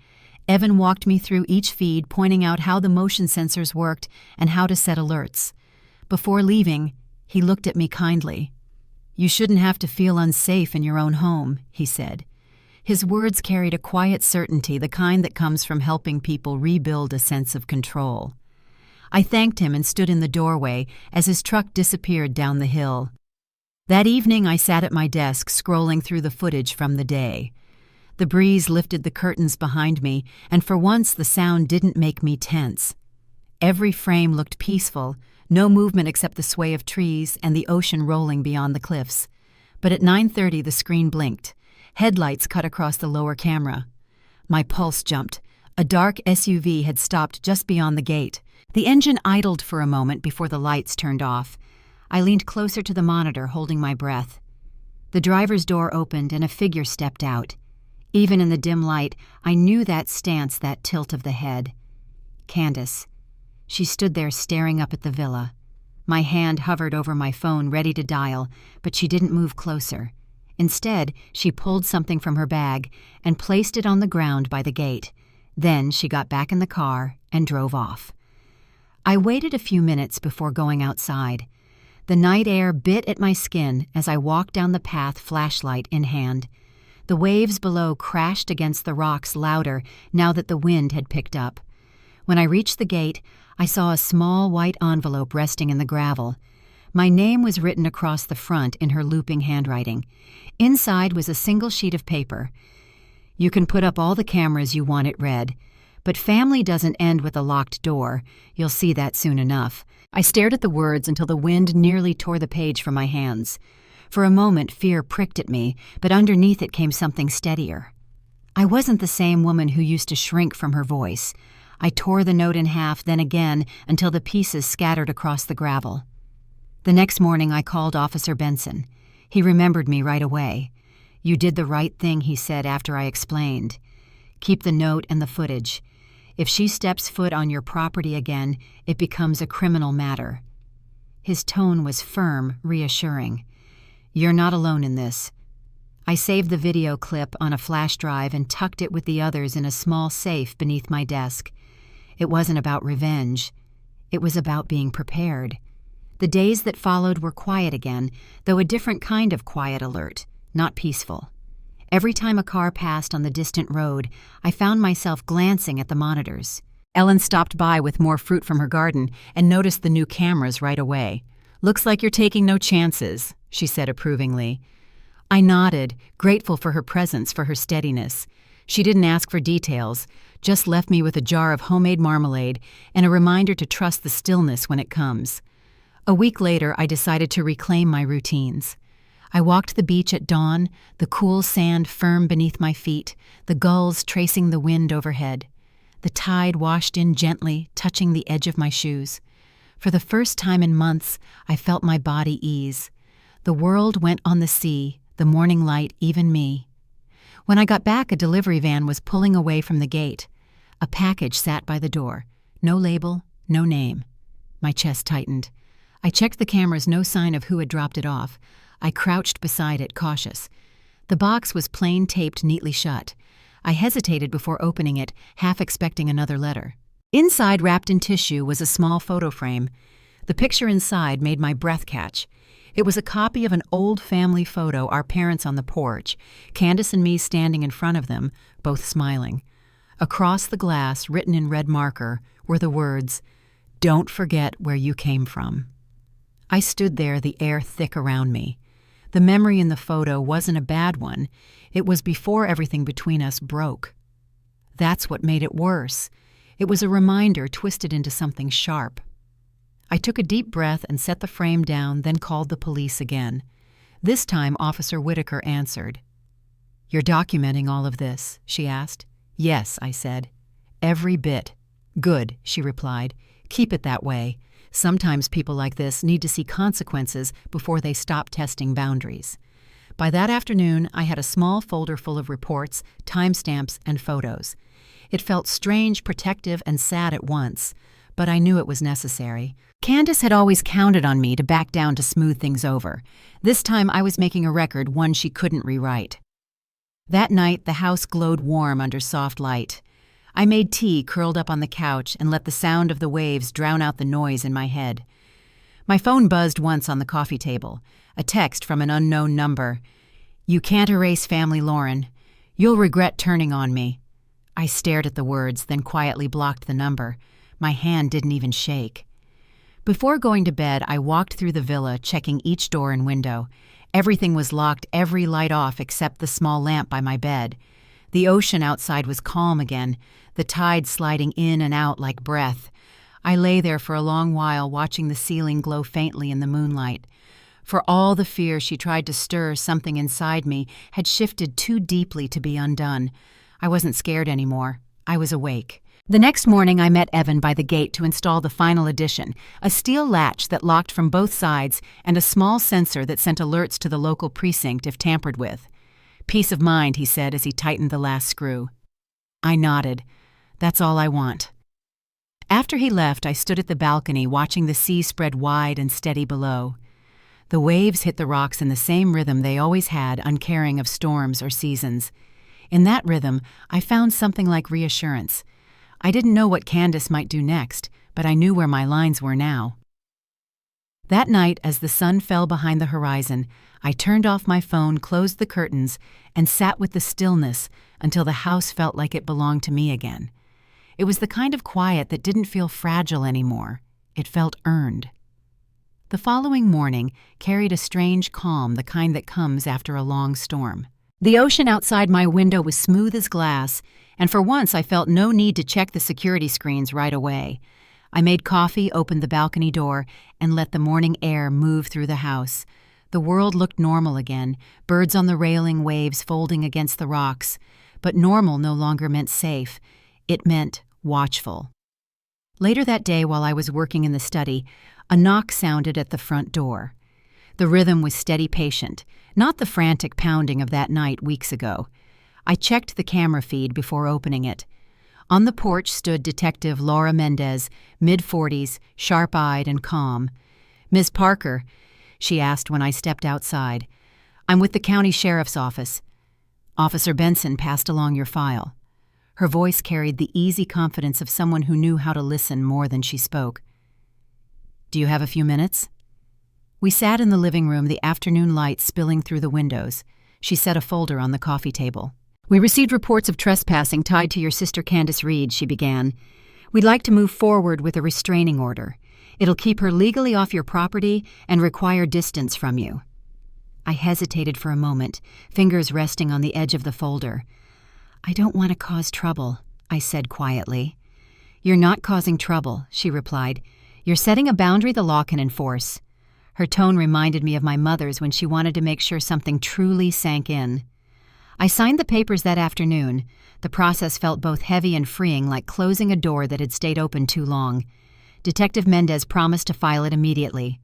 [SPEAKER 1] Evan walked me through each feed, pointing out how the motion sensors worked and how to set alerts. Before leaving, he looked at me kindly. "You shouldn't have to feel unsafe in your own home," he said. His words carried a quiet certainty, the kind that comes from helping people rebuild a sense of control. I thanked him and stood in the doorway as his truck disappeared down the hill. That evening, I sat at my desk, scrolling through the footage from the day. The breeze lifted the curtains behind me, and for once the sound didn't make me tense. Every frame looked peaceful, no movement except the sway of trees and the ocean rolling beyond the cliffs. But at 9:30, the screen blinked. Headlights cut across the lower camera. My pulse jumped. A dark SUV had stopped just beyond the gate. The engine idled for a moment before the lights turned off. I leaned closer to the monitor, holding my breath. The driver's door opened and a figure stepped out. Even in the dim light, I knew that stance, that tilt of the head. Candace. She stood there staring up at the villa. My hand hovered over my phone, ready to dial, but she didn't move closer. Instead, she pulled something from her bag and placed it on the ground by the gate. Then she got back in the car and drove off. I waited a few minutes before going outside. The night air bit at my skin as I walked down the path, flashlight in hand. The waves below crashed against the rocks louder now that the wind had picked up. When I reached the gate, I saw a small white envelope resting in the gravel. My name was written across the front in her looping handwriting. Inside was a single sheet of paper. "You can put up all the cameras you want," it read. "But family doesn't end with a locked door. You'll see that soon enough." I stared at the words until the wind nearly tore the page from my hands. For a moment, fear pricked at me, but underneath it came something steadier. I wasn't the same woman who used to shrink from her voice. I tore the note in half, then again, until the pieces scattered across the gravel. The next morning, I called Officer Benson. He remembered me right away. "You did the right thing," he said after I explained. "Keep the note and the footage. If she steps foot on your property again, it becomes a criminal matter." His tone was firm, reassuring. "You're not alone in this." I saved the video clip on a flash drive and tucked it with the others in a small safe beneath my desk. It wasn't about revenge. It was about being prepared. The days that followed were quiet again, though a different kind of quiet alert, not peaceful. Every time a car passed on the distant road, I found myself glancing at the monitors. Ellen stopped by with more fruit from her garden and noticed the new cameras right away. "Looks like you're taking no chances," she said approvingly. I nodded, grateful for her presence, for her steadiness. She didn't ask for details, just left me with a jar of homemade marmalade and a reminder to trust the stillness when it comes. A week later, I decided to reclaim my routines. I walked the beach at dawn, the cool sand firm beneath my feet, the gulls tracing the wind overhead. The tide washed in gently, touching the edge of my shoes. For the first time in months, I felt my body ease. The world went on the sea, the morning light, even me. When I got back, a delivery van was pulling away from the gate. A package sat by the door. No label, no name. My chest tightened. I checked the cameras, no sign of who had dropped it off. I crouched beside it, cautious. The box was plain taped neatly shut. I hesitated before opening it, half expecting another letter. Inside, wrapped in tissue, was a small photo frame. The picture inside made my breath catch. It was a copy of an old family photo, our parents on the porch, Candace and me standing in front of them, both smiling. Across the glass, written in red marker, were the words, "Don't forget where you came from." I stood there, the air thick around me. The memory in the photo wasn't a bad one. It was before everything between us broke. That's what made it worse. It was a reminder twisted into something sharp. I took a deep breath and set the frame down, then called the police again. This time, Officer Whitaker answered. "You're documenting all of this?" she asked. "Yes," I said. "Every bit." "Good," she replied. "Keep it that way. Sometimes people like this need to see consequences before they stop testing boundaries." By that afternoon, I had a small folder full of reports, timestamps, and photos. It felt strange, protective, and sad at once, but I knew it was necessary. Candace had always counted on me to back down to smooth things over. This time I was making a record, one she couldn't rewrite. That night, the house glowed warm under soft light. I made tea, curled up on the couch, and let the sound of the waves drown out the noise in my head. My phone buzzed once on the coffee table. A text from an unknown number. "You can't erase family, Lauren. You'll regret turning on me." I stared at the words, then quietly blocked the number. My hand didn't even shake. Before going to bed, I walked through the villa, checking each door and window. Everything was locked, every light off except the small lamp by my bed. The ocean outside was calm again, the tide sliding in and out like breath. I lay there for a long while, watching the ceiling glow faintly in the moonlight. For all the fear she tried to stir, something inside me had shifted too deeply to be undone. I wasn't scared anymore. I was awake. The next morning, I met Evan by the gate to install the final addition, a steel latch that locked from both sides and a small sensor that sent alerts to the local precinct if tampered with. "Peace of mind," he said as he tightened the last screw. I nodded. "That's all I want." After he left, I stood at the balcony watching the sea spread wide and steady below. The waves hit the rocks in the same rhythm they always had, uncaring of storms or seasons. In that rhythm, I found something like reassurance. I didn't know what Candace might do next, but I knew where my lines were now. That night, as the sun fell behind the horizon, I turned off my phone, closed the curtains, and sat with the stillness until the house felt like it belonged to me again. It was the kind of quiet that didn't feel fragile anymore. It felt earned. The following morning carried a strange calm, the kind that comes after a long storm. The ocean outside my window was smooth as glass, and for once I felt no need to check the security screens right away. I made coffee, opened the balcony door, and let the morning air move through the house. The world looked normal again, birds on the railing, waves folding against the rocks. But normal no longer meant safe. It meant watchful. Later that day, while I was working in the study, a knock sounded at the front door. The rhythm was steady, patient, not the frantic pounding of that night weeks ago. I checked the camera feed before opening it. On the porch stood Detective Laura Mendez, mid-40s, sharp-eyed and calm. "Ms. Parker," she asked when I stepped outside. "I'm with the county sheriff's office. Officer Benson passed along your file." Her voice carried the easy confidence of someone who knew how to listen more than she spoke. "Do you have a few minutes?" We sat in the living room, the afternoon light spilling through the windows. She set a folder on the coffee table. "We received reports of trespassing tied to your sister Candace Reed," she began. "We'd like to move forward with a restraining order. It'll keep her legally off your property and require distance from you." I hesitated for a moment, fingers resting on the edge of the folder. "I don't want to cause trouble," I said quietly. "You're not causing trouble," she replied. "You're setting a boundary the law can enforce." Her tone reminded me of my mother's when she wanted to make sure something truly sank in. I signed the papers that afternoon. The process felt both heavy and freeing, like closing a door that had stayed open too long. Detective Mendez promised to file it immediately.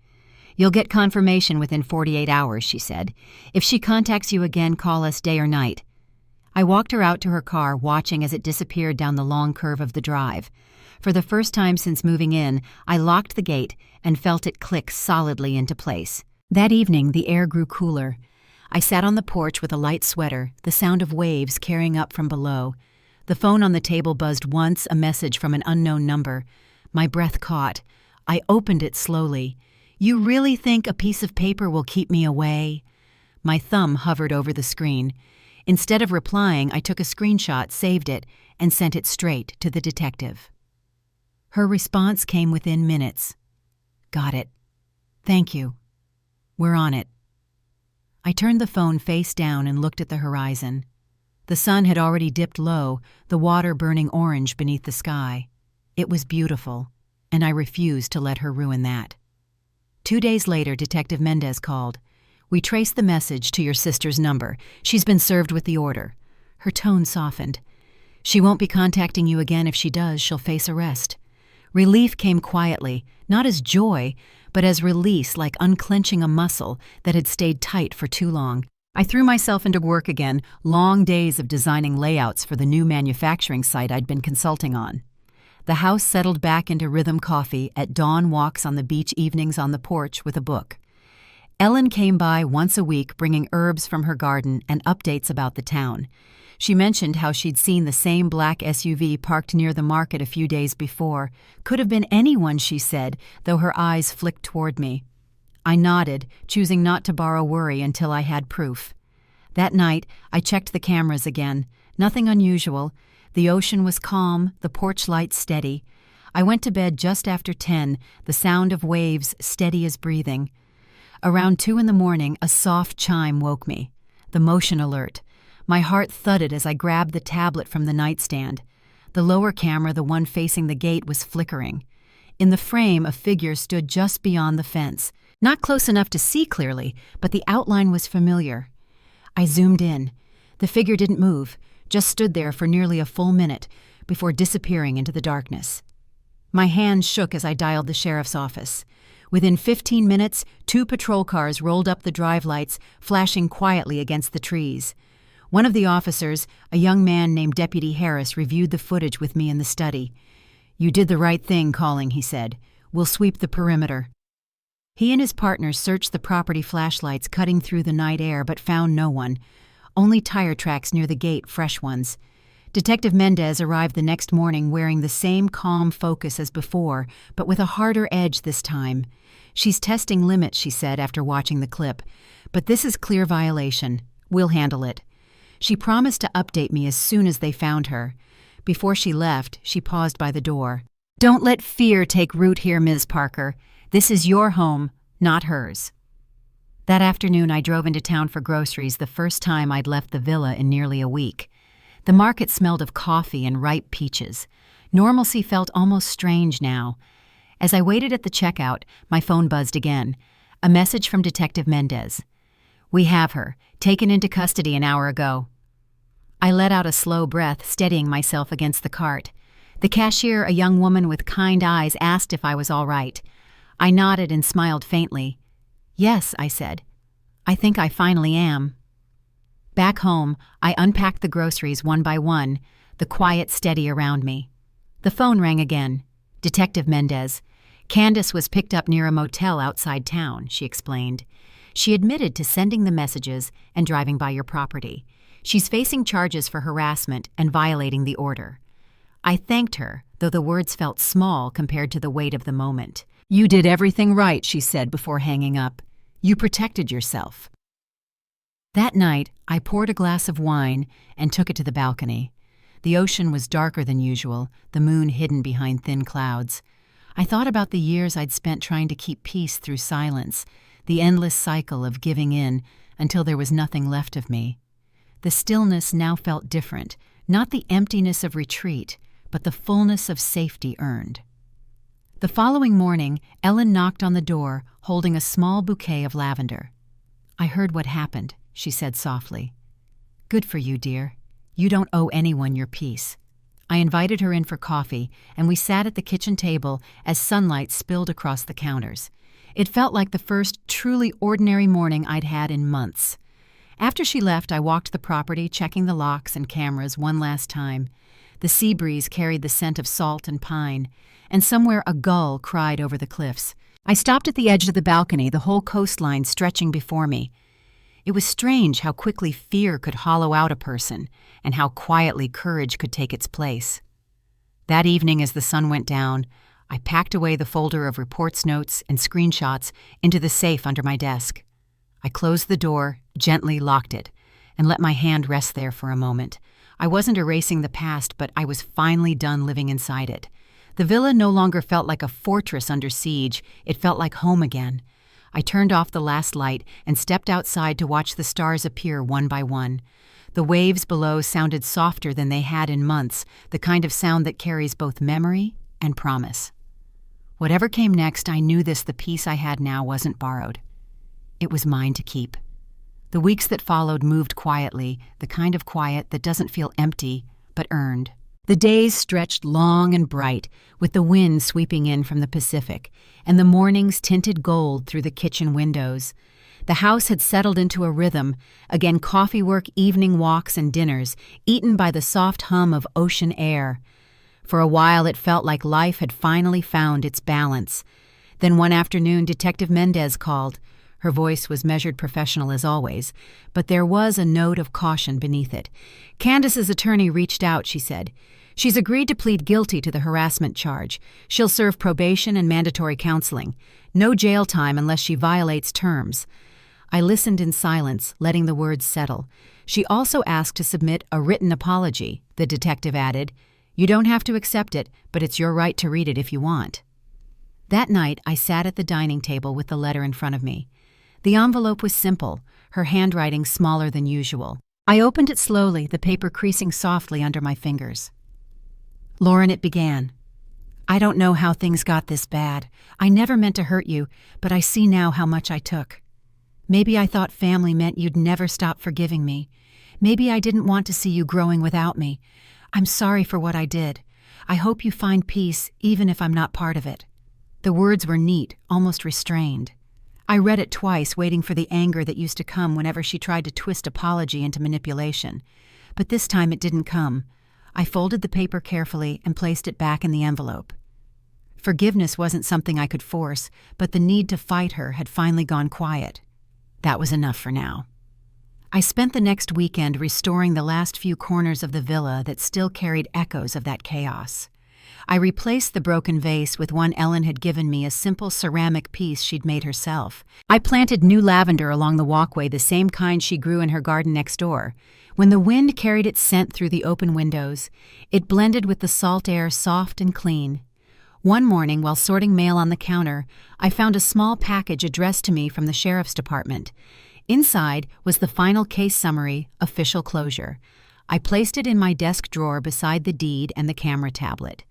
[SPEAKER 1] "You'll get confirmation within 48 hours, she said. "If she contacts you again, call us day or night." I walked her out to her car, watching as it disappeared down the long curve of the drive. For the first time since moving in, I locked the gate and felt it click solidly into place. That evening, the air grew cooler. I sat on the porch with a light sweater, the sound of waves carrying up from below. The phone on the table buzzed once, a message from an unknown number. My breath caught. I opened it slowly. "You really think a piece of paper will keep me away?" My thumb hovered over the screen. Instead of replying, I took a screenshot, saved it, and sent it straight to the detective. Her response came within minutes. "Got it. Thank you. We're on it." I turned the phone face down and looked at the horizon. The sun had already dipped low, the water burning orange beneath the sky. It was beautiful, and I refused to let her ruin that. 2 days later, Detective Mendez called. "We traced the message to your sister's number. She's been served with the order." Her tone softened. "She won't be contacting you again. If she does, she'll face arrest." Relief came quietly, not as joy, but as release, like unclenching a muscle that had stayed tight for too long. I threw myself into work again, long days of designing layouts for the new manufacturing site I'd been consulting on. The house settled back into rhythm, coffee, at dawn walks on the beach, evenings on the porch with a book. Ellen came by once a week, bringing herbs from her garden and updates about the town. She mentioned how she'd seen the same black SUV parked near the market a few days before. Could have been anyone, she said, though her eyes flicked toward me. I nodded, choosing not to borrow worry until I had proof. That night, I checked the cameras again. Nothing unusual. The ocean was calm, the porch light steady. I went to bed just after 10, the sound of waves steady as breathing. Around 2 a.m, a soft chime woke me. The motion alert. My heart thudded as I grabbed the tablet from the nightstand. The lower camera, the one facing the gate, was flickering. In the frame, a figure stood just beyond the fence. Not close enough to see clearly, but the outline was familiar. I zoomed in. The figure didn't move, just stood there for nearly a full minute before disappearing into the darkness. My hands shook as I dialed the sheriff's office. Within 15 minutes, 2 patrol cars rolled up the drive lights, flashing quietly against the trees. One of the officers, a young man named Deputy Harris, reviewed the footage with me in the study. "You did the right thing calling," he said. "We'll sweep the perimeter." He and his partners searched the property flashlights, cutting through the night air, but found no one. Only tire tracks near the gate, fresh ones. Detective Mendez arrived the next morning wearing the same calm focus as before, but with a harder edge this time. "She's testing limits," she said after watching the clip. "But this is clear violation. We'll handle it." She promised to update me as soon as they found her. Before she left, she paused by the door. "Don't let fear take root here, Ms. Parker. This is your home, not hers. That afternoon, I drove into town for groceries, the first time I'd left the villa in nearly a week. The market smelled of coffee and ripe peaches. Normalcy felt almost strange now. As I waited at the checkout, my phone buzzed again. A message from Detective Mendez. "We have her, taken into custody an hour ago." I let out a slow breath, steadying myself against the cart. The cashier, a young woman with kind eyes, asked if I was all right. I nodded and smiled faintly. "Yes," I said. "I think I finally am." Back home, I unpacked the groceries one by one, the quiet steady around me. The phone rang again. Detective Mendez. "Candace was picked up near a motel outside town," she explained. "She admitted to sending the messages and driving by your property. She's facing charges for harassment and violating the order." I thanked her, though the words felt small compared to the weight of the moment. "You did everything right," she said before hanging up. "You protected yourself." That night, I poured a glass of wine and took it to the balcony. The ocean was darker than usual, the moon hidden behind thin clouds. I thought about the years I'd spent trying to keep peace through silence, the endless cycle of giving in until there was nothing left of me. The stillness now felt different, not the emptiness of retreat, but the fullness of safety earned. The following morning, Ellen knocked on the door, holding a small bouquet of lavender. "I heard what happened," she said softly. "Good for you, dear. You don't owe anyone your peace." I invited her in for coffee, and we sat at the kitchen table as sunlight spilled across the counters. It felt like the first truly ordinary morning I'd had in months. After she left, I walked the property, checking the locks and cameras one last time. The sea breeze carried the scent of salt and pine, and somewhere a gull cried over the cliffs. I stopped at the edge of the balcony, the whole coastline stretching before me. It was strange how quickly fear could hollow out a person, and how quietly courage could take its place. That evening, as the sun went down, I packed away the folder of reports notes and screenshots into the safe under my desk. I closed the door, gently locked it, and let my hand rest there for a moment. I wasn't erasing the past, but I was finally done living inside it. The villa no longer felt like a fortress under siege, it felt like home again. I turned off the last light and stepped outside to watch the stars appear one by one. The waves below sounded softer than they had in months, the kind of sound that carries both memory and promise. Whatever came next, I knew the peace I had now wasn't borrowed. It was mine to keep. The weeks that followed moved quietly, the kind of quiet that doesn't feel empty, but earned. The days stretched long and bright, with the wind sweeping in from the Pacific, and the mornings tinted gold through the kitchen windows. The house had settled into a rhythm, again coffee work, evening walks, and dinners, eaten by the soft hum of ocean air. For a while it felt like life had finally found its balance. Then one afternoon Detective Mendez called. Her voice was measured professional as always, but there was a note of caution beneath it. "Candace's attorney reached out," she said. "She's agreed to plead guilty to the harassment charge. She'll serve probation and mandatory counseling. No jail time unless she violates terms." I listened in silence, letting the words settle. "She also asked to submit a written apology," the detective added. "You don't have to accept it, but it's your right to read it if you want." That night, I sat at the dining table with the letter in front of me. The envelope was simple, her handwriting smaller than usual. I opened it slowly, the paper creasing softly under my fingers. "Lauren," it began. "I don't know how things got this bad. I never meant to hurt you, but I see now how much I took. Maybe I thought family meant you'd never stop forgiving me. Maybe I didn't want to see you growing without me. I'm sorry for what I did. I hope you find peace, even if I'm not part of it." The words were neat, almost restrained. I read it twice, waiting for the anger that used to come whenever she tried to twist apology into manipulation. But this time it didn't come. I folded the paper carefully and placed it back in the envelope. Forgiveness wasn't something I could force, but the need to fight her had finally gone quiet. That was enough for now. I spent the next weekend restoring the last few corners of the villa that still carried echoes of that chaos. I replaced the broken vase with one Ellen had given me, a simple ceramic piece she'd made herself. I planted new lavender along the walkway, the same kind she grew in her garden next door. When the wind carried its scent through the open windows, it blended with the salt air, soft and clean. One morning, while sorting mail on the counter, I found a small package addressed to me from the sheriff's department. Inside was the final case summary, official closure. I placed it in my desk drawer beside the deed and the camera tablet.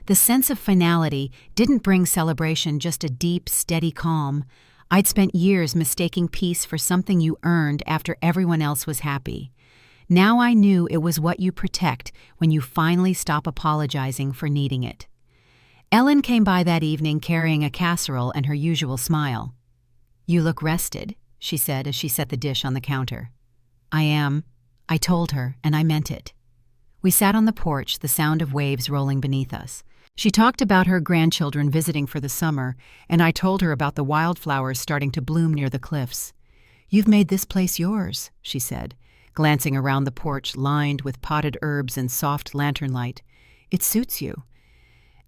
[SPEAKER 1] The sense of finality didn't bring celebration, just a deep, steady calm. I'd spent years mistaking peace for something you earned after everyone else was happy. Now I knew it was what you protect when you finally stop apologizing for needing it. Ellen came by that evening carrying a casserole and her usual smile. "You look rested," she said as she set the dish on the counter. "I am," I told her, and I meant it. We sat on the porch, the sound of waves rolling beneath us. She talked about her grandchildren visiting for the summer, and I told her about the wildflowers starting to bloom near the cliffs. "You've made this place yours," she said, glancing around the porch lined with potted herbs and soft lantern light. "It suits you."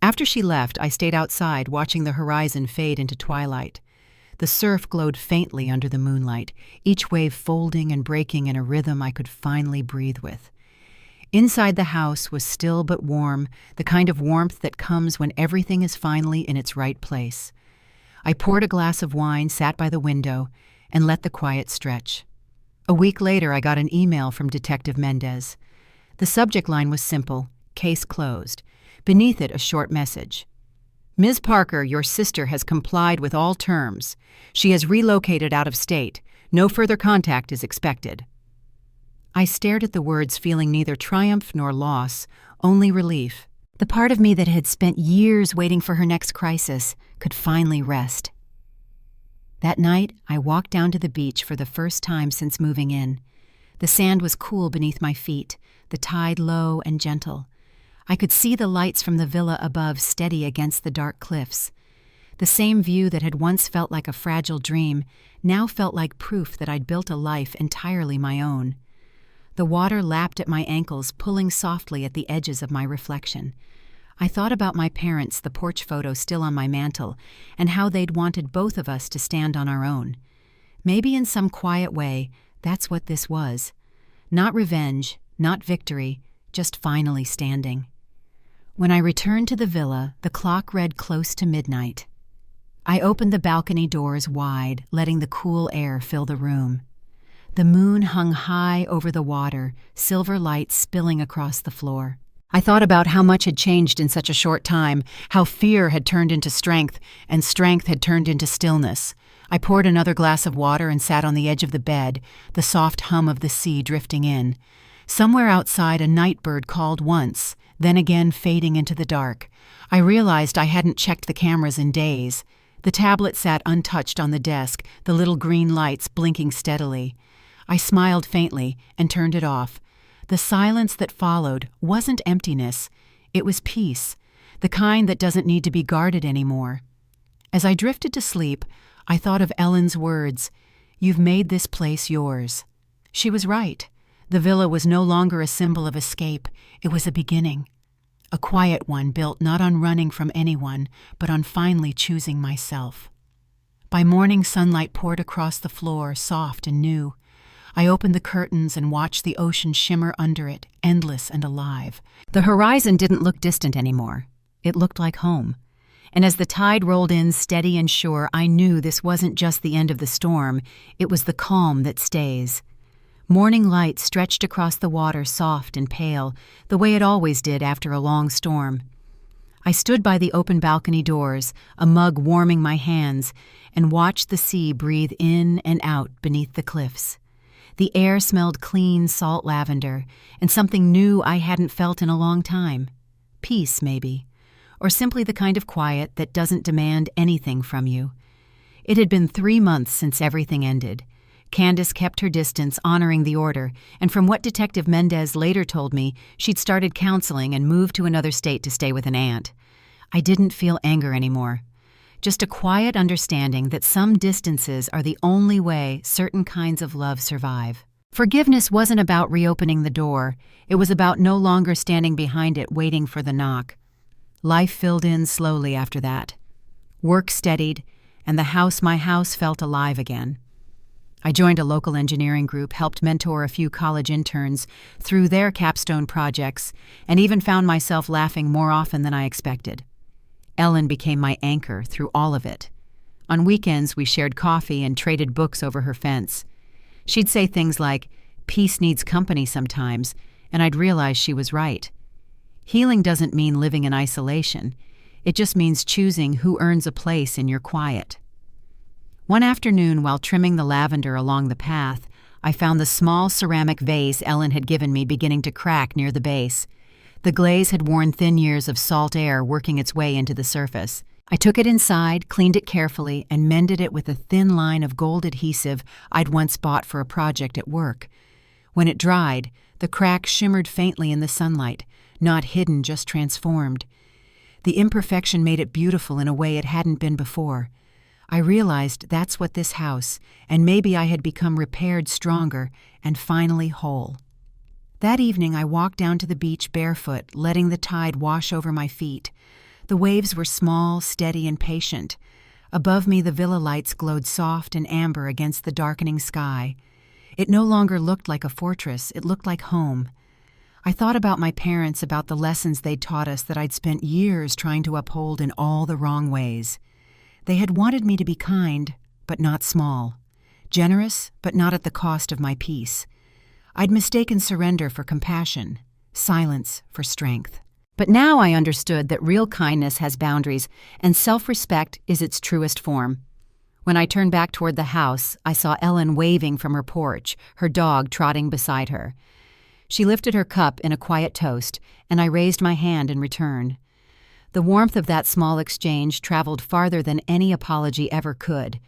[SPEAKER 1] After she left, I stayed outside watching the horizon fade into twilight. The surf glowed faintly under the moonlight, each wave folding and breaking in a rhythm I could finally breathe with. Inside the house was still but warm, the kind of warmth that comes when everything is finally in its right place. I poured a glass of wine, sat by the window, and let the quiet stretch. A week later, I got an email from Detective Mendez. The subject line was simple: case closed. Beneath it, a short message. "Ms. Parker, your sister has complied with all terms. She has relocated out of state. No further contact is expected." I stared at the words, feeling neither triumph nor loss, only relief. The part of me that had spent years waiting for her next crisis could finally rest. That night, I walked down to the beach for the first time since moving in. The sand was cool beneath my feet, the tide low and gentle. I could see the lights from the villa above steady against the dark cliffs. The same view that had once felt like a fragile dream now felt like proof that I'd built a life entirely my own. The water lapped at my ankles, pulling softly at the edges of my reflection. I thought about my parents, the porch photo still on my mantel, and how they'd wanted both of us to stand on our own. Maybe in some quiet way, that's what this was. Not revenge, not victory, just finally standing. When I returned to the villa, the clock read close to midnight. I opened the balcony doors wide, letting the cool air fill the room. The moon hung high over the water, silver light spilling across the floor. I thought about how much had changed in such a short time, how fear had turned into strength, and strength had turned into stillness. I poured another glass of water and sat on the edge of the bed, the soft hum of the sea drifting in. Somewhere outside, a night bird called once, then again fading into the dark. I realized I hadn't checked the cameras in days. The tablet sat untouched on the desk, the little green lights blinking steadily. I smiled faintly and turned it off. The silence that followed wasn't emptiness. It was peace, the kind that doesn't need to be guarded anymore. As I drifted to sleep, I thought of Ellen's words, "You've made this place yours." She was right. The villa was no longer a symbol of escape. It was a beginning. A quiet one built not on running from anyone, but on finally choosing myself. By morning, sunlight poured across the floor, soft and new. I opened the curtains and watched the ocean shimmer under it, endless and alive. The horizon didn't look distant anymore. It looked like home. And as the tide rolled in steady and sure, I knew this wasn't just the end of the storm. It was the calm that stays. Morning light stretched across the water, soft and pale, the way it always did after a long storm. I stood by the open balcony doors, a mug warming my hands, and watched the sea breathe in and out beneath the cliffs. The air smelled clean, salt lavender, and something new I hadn't felt in a long time. Peace, maybe, or simply the kind of quiet that doesn't demand anything from you. It had been 3 months since everything ended. Candace kept her distance, honoring the order, and from what Detective Mendez later told me, she'd started counseling and moved to another state to stay with an aunt. I didn't feel anger anymore. Just a quiet understanding that some distances are the only way certain kinds of love survive. Forgiveness wasn't about reopening the door. It was about no longer standing behind it, waiting for the knock. Life filled in slowly after that. Work steadied, and my house felt alive again. I joined a local engineering group, helped mentor a few college interns through their capstone projects, and even found myself laughing more often than I expected. Ellen became my anchor through all of it. On weekends, we shared coffee and traded books over her fence. She'd say things like, "Peace needs company sometimes," and I'd realize she was right. Healing doesn't mean living in isolation. It just means choosing who earns a place in your quiet. One afternoon, while trimming the lavender along the path, I found the small ceramic vase Ellen had given me beginning to crack near the base. The glaze had worn thin years of salt air working its way into the surface. I took it inside, cleaned it carefully, and mended it with a thin line of gold adhesive I'd once bought for a project at work. When it dried, the crack shimmered faintly in the sunlight, not hidden, just transformed. The imperfection made it beautiful in a way it hadn't been before. I realized that's what this house, and maybe I had become repaired stronger and finally whole. That evening I walked down to the beach barefoot, letting the tide wash over my feet. The waves were small, steady, and patient. Above me the villa lights glowed soft and amber against the darkening sky. It no longer looked like a fortress, it looked like home. I thought about my parents, about the lessons they'd taught us that I'd spent years trying to uphold in all the wrong ways. They had wanted me to be kind, but not small. Generous, but not at the cost of my peace. I'd mistaken surrender for compassion, silence for strength. But now I understood that real kindness has boundaries, and self-respect is its truest form. When I turned back toward the house, I saw Ellen waving from her porch, her dog trotting beside her. She lifted her cup in a quiet toast, and I raised my hand in return. The warmth of that small exchange traveled farther than any apology ever could.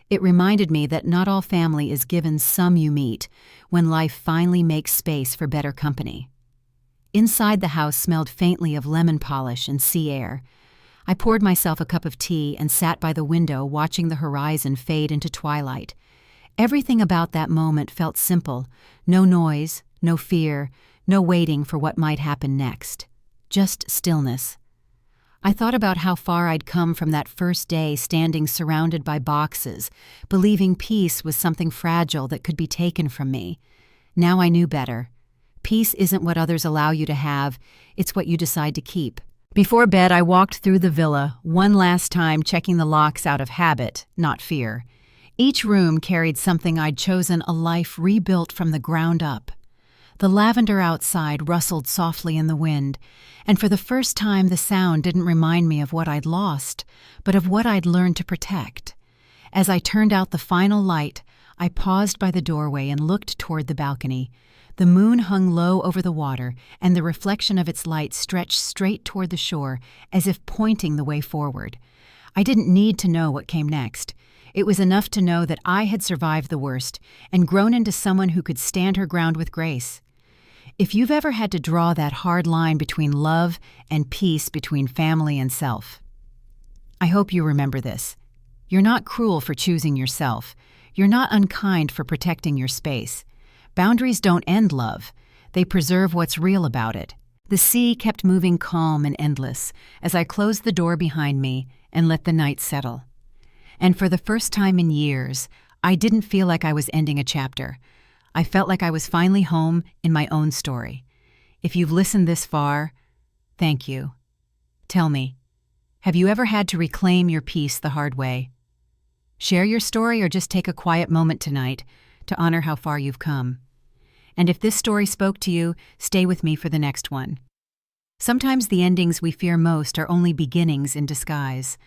[SPEAKER 1] It reminded me that not all family is given some you meet when life finally makes space for better company. Inside the house smelled faintly of lemon polish and sea air. I poured myself a cup of tea and sat by the window watching the horizon fade into twilight. Everything about that moment felt simple. No noise, no fear, no waiting for what might happen next. Just stillness. I thought about how far I'd come from that first day standing surrounded by boxes, believing peace was something fragile that could be taken from me. Now I knew better. Peace isn't what others allow you to have, it's what you decide to keep. Before bed, I walked through the villa, one last time checking the locks out of habit, not fear. Each room carried something I'd chosen, a life rebuilt from the ground up. The lavender outside rustled softly in the wind, and for the first time the sound didn't remind me of what I'd lost, but of what I'd learned to protect. As I turned out the final light, I paused by the doorway and looked toward the balcony. The moon hung low over the water, and the reflection of its light stretched straight toward the shore, as if pointing the way forward. I didn't need to know what came next. It was enough to know that I had survived the worst and grown into someone who could stand her ground with grace. If you've ever had to draw that hard line between love and peace, between family and self, I hope you remember this. You're not cruel for choosing yourself. You're not unkind for protecting your space. Boundaries don't end love. They preserve what's real about it. The sea kept moving calm and endless as I closed the door behind me and let the night settle. And for the first time in years, I didn't feel like I was ending a chapter. I felt like I was finally home in my own story. If you've listened this far, thank you. Tell me, have you ever had to reclaim your peace the hard way? Share your story or just take a quiet moment tonight to honor how far you've come. And if this story spoke to you, stay with me for the next one. Sometimes the endings we fear most are only beginnings in disguise.